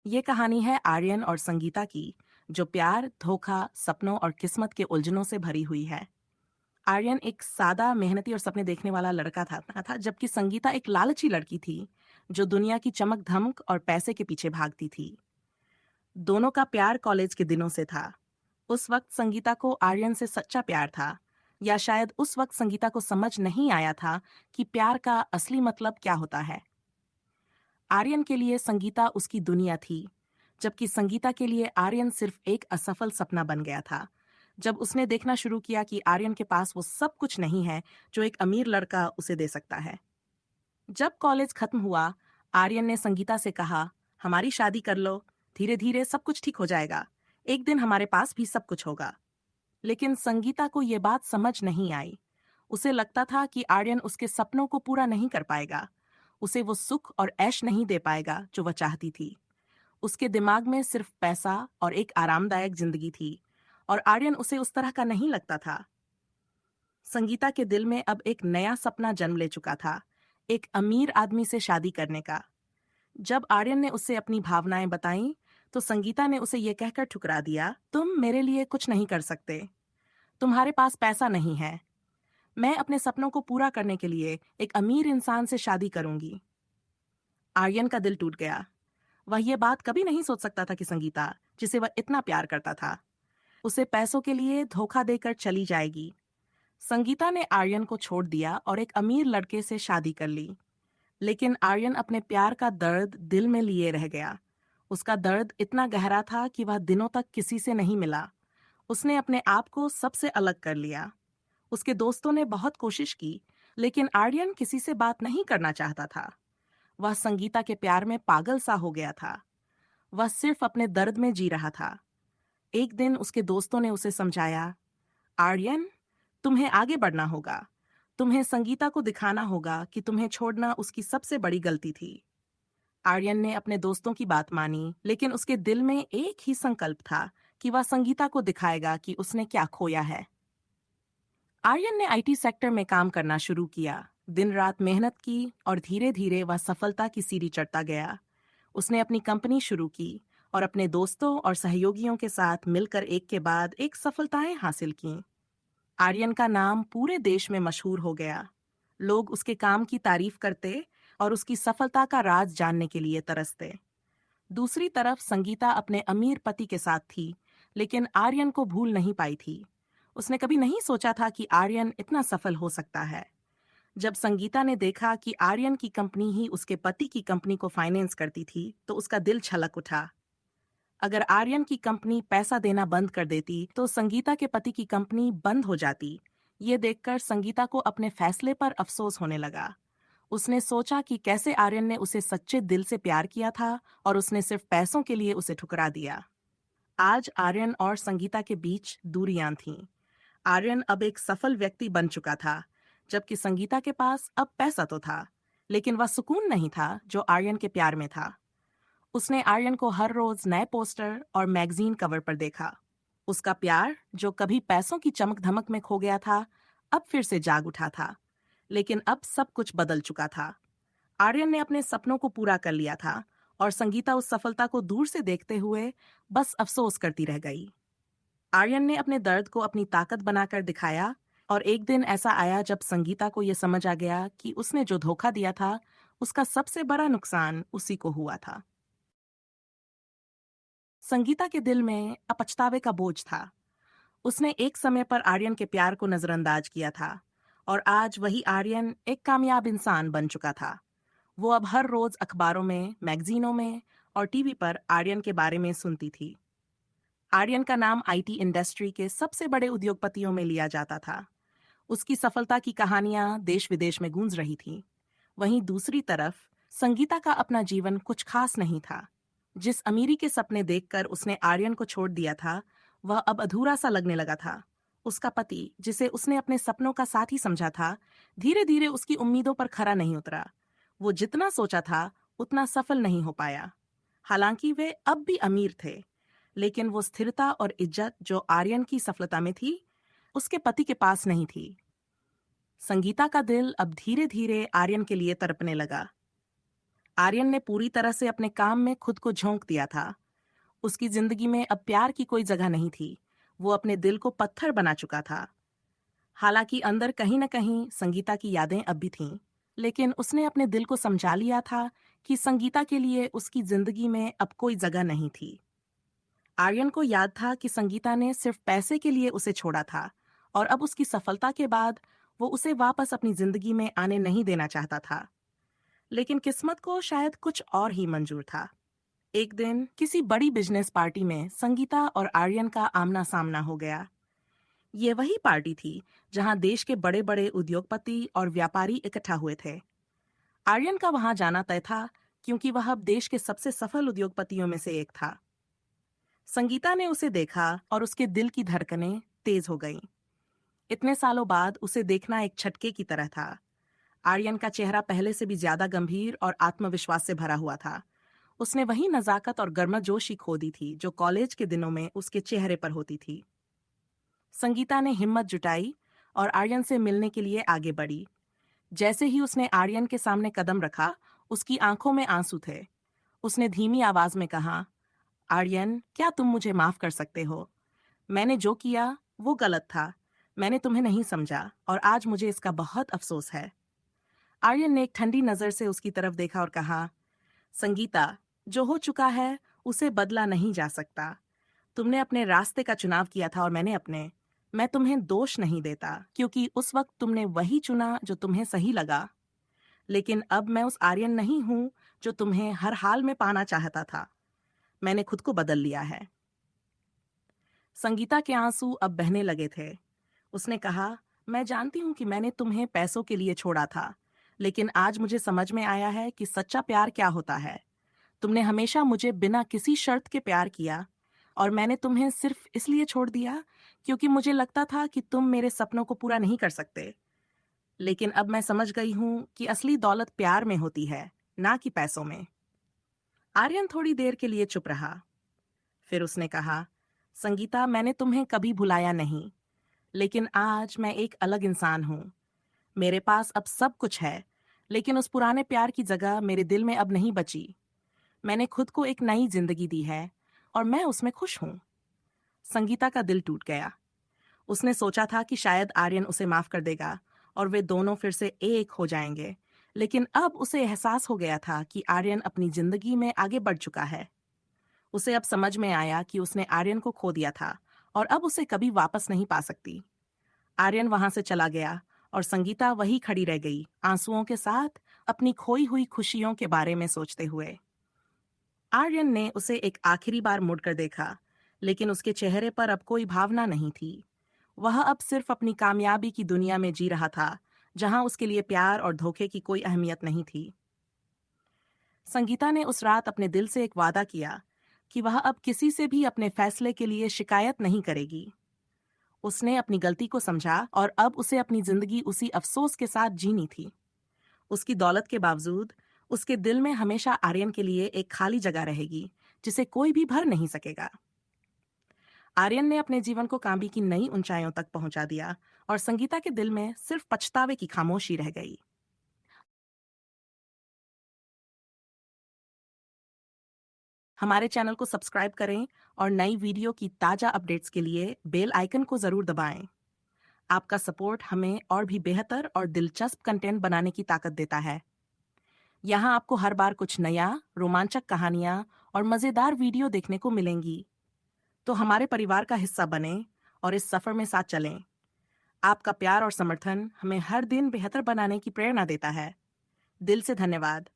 ये कहानी है आर्यन और संगीता की, जो प्यार, धोखा, सपनों और किस्मत के उलझनों से भरी हुई है। आर्यन एक सादा, मेहनती और सपने देखने वाला लड़का था, जबकि संगीता एक लालची लड़की थी, जो दुनिया की चमक-धमक और पैसे के पीछे भागती थी। दोनों का प्यार कॉलेज के दिनों से था। उस वक्त संगीता को आर्यन से सच्चा प्यार था, या शायद उस वक्त संगीता को समझ नहीं आया था कि प्यार का असली मतलब क्या होता है। आर्यन के लिए संगीता उसकी दुनिया थी, जबकि संगीता के लिए आर्यन सिर्फ एक असफल सपना बन गया था। जब उसने देखना शुरू किया कि आर्यन के पास वो सब कुछ नहीं है जो एक अमीर लड़का उसे दे सकता है। जब कॉलेज खत्म हुआ, आर्यन ने संगीता से कहा, हमारी शादी कर लो, धीरे धीरे सब कुछ ठीक हो जाएगा, एक दिन हमारे पास भी सब कुछ होगा। लेकिन संगीता को ये बात समझ नहीं आई। उसे लगता था कि आर्यन उसके सपनों को पूरा नहीं कर पाएगा, उसे वो सुख और ऐश नहीं दे पाएगा जो वह चाहती थी। उसके दिमाग में सिर्फ पैसा और एक आरामदायक जिंदगी थी, और आर्यन उसे उस तरह का नहीं लगता था। संगीता के दिल में अब एक नया सपना जन्म ले चुका था, एक अमीर आदमी से शादी करने का। जब आर्यन ने उसे अपनी भावनाएं बताईं, तो संगीता ने उसे ये कहकर ठुकरा दिया, तुम मेरे लिए कुछ नहीं कर सकते, तुम्हारे पास पैसा नहीं है, मैं अपने सपनों को पूरा करने के लिए एक अमीर इंसान से शादी करूंगी। आर्यन का दिल टूट गया। वह यह बात कभी नहीं सोच सकता था कि संगीता, जिसे वह इतना प्यार करता था, उसे पैसों के लिए धोखा देकर चली जाएगी। संगीता ने आर्यन को छोड़ दिया और एक अमीर लड़के से शादी कर ली। लेकिन आर्यन अपने प्यार का दर्द दिल में लिए रह गया। उसका दर्द इतना गहरा था कि वह दिनों तक किसी से नहीं मिला। उसने अपने आप को सबसे अलग कर लिया। उसके दोस्तों ने बहुत कोशिश की, लेकिन आर्यन किसी से बात नहीं करना चाहता था। वह संगीता के प्यार में पागल सा हो गया था। वह सिर्फ अपने दर्द में जी रहा था। एक दिन उसके दोस्तों ने उसे समझाया, आर्यन, तुम्हें आगे बढ़ना होगा। तुम्हें संगीता को दिखाना होगा कि तुम्हें छोड़ना उसकी सबसे बड़ी गलती थी। आर्यन ने अपने दोस्तों की बात मानी, लेकिन उसके दिल में एक ही संकल्प था कि वह संगीता को दिखाएगा कि उसने क्या खोया है। आर्यन ने आईटी सेक्टर में काम करना शुरू किया, दिन रात मेहनत की, और धीरे धीरे वह सफलता की सीढ़ी चढ़ता गया। उसने अपनी कंपनी शुरू की और अपने दोस्तों और सहयोगियों के साथ मिलकर एक के बाद एक सफलताएं हासिल कीं। आर्यन का नाम पूरे देश में मशहूर हो गया। लोग उसके काम की तारीफ करते और उसकी सफलता का राज जानने के लिए तरसते। दूसरी तरफ संगीता अपने अमीर पति के साथ थी, लेकिन आर्यन को भूल नहीं पाई थी। उसने कभी नहीं सोचा था कि आर्यन इतना सफल हो सकता है। जब संगीता ने देखा कि आर्यन की कंपनी ही उसके पति की कंपनी को फाइनेंस करती थी, तो उसका दिल छलक उठा। अगर आर्यन की कंपनी पैसा देना बंद कर देती, तो संगीता के पति की कंपनी बंद हो जाती। ये देखकर संगीता को अपने फैसले पर अफसोस होने लगा। उसने सोचा कि कैसे आर्यन ने उसे सच्चे दिल से प्यार किया था, और उसने सिर्फ पैसों के लिए उसे ठुकरा दिया। आज आर्यन और संगीता के बीच दूरियां थीं। आर्यन अब एक सफल व्यक्ति बन चुका था, जबकि संगीता के पास अब पैसा तो था, लेकिन वह सुकून नहीं था जो आर्यन के प्यार में था। उसने आर्यन को हर रोज नए पोस्टर और मैगजीन कवर पर देखा। उसका प्यार, जो कभी पैसों की चमक धमक में खो गया था, अब फिर से जाग उठा था। लेकिन अब सब कुछ बदल चुका था। आर्यन ने अपने सपनों को पूरा कर लिया था, और संगीता उस सफलता को दूर से देखते हुए बस अफसोस करती रह गई। आर्यन ने अपने दर्द को अपनी ताकत बनाकर दिखाया, और एक दिन ऐसा आया जब संगीता को यह समझ आ गया कि उसने जो धोखा दिया था, उसका सबसे बड़ा नुकसान उसी को हुआ था। संगीता के दिल में अब पछतावे का बोझ था। उसने एक समय पर आर्यन के प्यार को नजरअंदाज किया था, और आज वही आर्यन एक कामयाब इंसान बन चुका था। वो अब हर रोज अखबारों में, मैगजीनों में और टीवी पर आर्यन के बारे में सुनती थी। आर्यन का नाम आईटी इंडस्ट्री के सबसे बड़े उद्योगपतियों में लिया जाता था। उसकी सफलता की कहानियां देश विदेश में गूंज रही थीं। वहीं दूसरी तरफ संगीता का अपना जीवन कुछ खास नहीं था। जिस अमीरी के सपने देखकर उसने आर्यन को छोड़ दिया था, वह अब अधूरा सा लगने लगा था। उसका पति, जिसे उसने अपने सपनों का साथी समझा था, धीरे धीरे उसकी उम्मीदों पर खरा नहीं उतरा। वो जितना सोचा था उतना सफल नहीं हो पाया। हालांकि वे अब भी अमीर थे, लेकिन वो स्थिरता और इज्जत जो आर्यन की सफलता में थी, उसके पति के पास नहीं थी। संगीता का दिल अब धीरे धीरे आर्यन के लिए तड़पने लगा। आर्यन ने पूरी तरह से अपने काम में खुद को झोंक दिया था। उसकी जिंदगी में अब प्यार की कोई जगह नहीं थी। वो अपने दिल को पत्थर बना चुका था। हालांकि अंदर कहीं न कहीं संगीता की यादें अब भी थीं, लेकिन उसने अपने दिल को समझा लिया था कि संगीता के लिए उसकी जिंदगी में अब कोई जगह नहीं थी। आर्यन को याद था कि संगीता ने सिर्फ पैसे के लिए उसे छोड़ा था और अब उसकी सफलता के बाद वो उसे वापस अपनी जिंदगी में आने नहीं देना चाहता था। लेकिन किस्मत को शायद कुछ और ही मंजूर था। एक दिन किसी बड़ी बिजनेस पार्टी में संगीता और आर्यन का आमना सामना हो गया। ये वही पार्टी थी जहां देश के बड़े बड़े उद्योगपति और व्यापारी इकट्ठा हुए थे। आर्यन का वहां जाना तय था क्योंकि वह अब देश के सबसे सफल उद्योगपतियों में से एक था। संगीता ने उसे देखा और उसके दिल की धड़कनें तेज हो गईं। इतने सालों बाद उसे देखना एक झटके की तरह था। आर्यन का चेहरा पहले से भी ज्यादा गंभीर और आत्मविश्वास से भरा हुआ था। उसने वही नजाकत और गर्मजोशी खो दी थी जो कॉलेज के दिनों में उसके चेहरे पर होती थी। संगीता ने हिम्मत जुटाई और आर्यन से मिलने के लिए आगे बढ़ी। जैसे ही उसने आर्यन के सामने कदम रखा, उसकी आंखों में आंसू थे। उसने धीमी आवाज में कहा, आर्यन, क्या तुम मुझे माफ कर सकते हो? मैंने जो किया वो गलत था। मैंने तुम्हें नहीं समझा और आज मुझे इसका बहुत अफसोस है। आर्यन ने एक ठंडी नजर से उसकी तरफ देखा और कहा, संगीता, जो हो चुका है उसे बदला नहीं जा सकता। तुमने अपने रास्ते का चुनाव किया था और मैंने अपने। मैं तुम्हें दोष नहीं देता क्योंकि उस वक्त तुमने वही चुना जो तुम्हें सही लगा। लेकिन अब मैं उस आर्यन नहीं हूं जो तुम्हें हर हाल में पाना चाहता था। मैंने खुद को बदल लिया है। संगीता के आंसू अब बहने लगे थे। उसने कहा, मैं जानती हूँ कि मैंने तुम्हें पैसों के लिए छोड़ा था, लेकिन आज मुझे समझ में आया है कि सच्चा प्यार क्या होता है। तुमने हमेशा मुझे बिना किसी शर्त के प्यार किया और मैंने तुम्हें सिर्फ इसलिए छोड़ दिया क्योंकि मुझे लगता था कि तुम मेरे सपनों को पूरा नहीं कर सकते। लेकिन अब मैं समझ गई हूँ कि असली दौलत प्यार में होती है, ना कि पैसों में। आर्यन थोड़ी देर के लिए चुप रहा। फिर उसने कहा, संगीता, मैंने तुम्हें कभी भुलाया नहीं, लेकिन आज मैं एक अलग इंसान हूँ। मेरे पास अब सब कुछ है, लेकिन उस पुराने प्यार की जगह मेरे दिल में अब नहीं बची। मैंने खुद को एक नई जिंदगी दी है और मैं उसमें खुश हूँ। संगीता का दिल टूट गया। उसने सोचा था कि शायद आर्यन उसे माफ कर देगा और वे दोनों फिर से एक हो जाएंगे, लेकिन अब उसे एहसास हो गया था कि आर्यन अपनी जिंदगी में आगे बढ़ चुका है। उसे अब समझ में आया कि उसने आर्यन को खो दिया था और अब उसे कभी वापस नहीं पा सकती। आर्यन वहां से चला गया और संगीता वही खड़ी रह गई, आंसुओं के साथ, अपनी खोई हुई खुशियों के बारे में सोचते हुए। आर्यन ने उसे एक आखिरी बार मुड़कर देखा, लेकिन उसके चेहरे पर अब कोई भावना नहीं थी। वह अब सिर्फ अपनी कामयाबी की दुनिया में जी रहा था, जहां उसके लिए प्यार और धोखे की कोई अहमियत नहीं थी। संगीता ने उस रात अपने दिल से एक वादा किया कि वह अब किसी से भी अपने फैसले के लिए शिकायत नहीं करेगी। उसने अपनी गलती को समझा और अब उसे अपनी जिंदगी उसी अफसोस के साथ जीनी थी। उसकी दौलत के बावजूद उसके दिल में हमेशा आर्यन के लिए एक खाली जगह रहेगी, जिसे कोई भी भर नहीं सकेगा। आर्यन ने अपने जीवन को कामयाबी की नई ऊंचाइयों तक पहुंचा दिया और संगीता के दिल में सिर्फ पछतावे की खामोशी रह गई। हमारे चैनल को सब्सक्राइब करें और नई वीडियो की ताजा अपडेट्स के लिए बेल आइकन को जरूर दबाएं। आपका सपोर्ट हमें और भी बेहतर और दिलचस्प कंटेंट बनाने की ताकत देता है। यहाँ आपको हर बार कुछ नया, रोमांचक कहानियाँ और मज़ेदार वीडियो देखने को मिलेंगी। तो हमारे परिवार का हिस्सा बने और इस सफ़र में साथ चलें। आपका प्यार और समर्थन हमें हर दिन बेहतर बनाने की प्रेरणा देता है। दिल से धन्यवाद।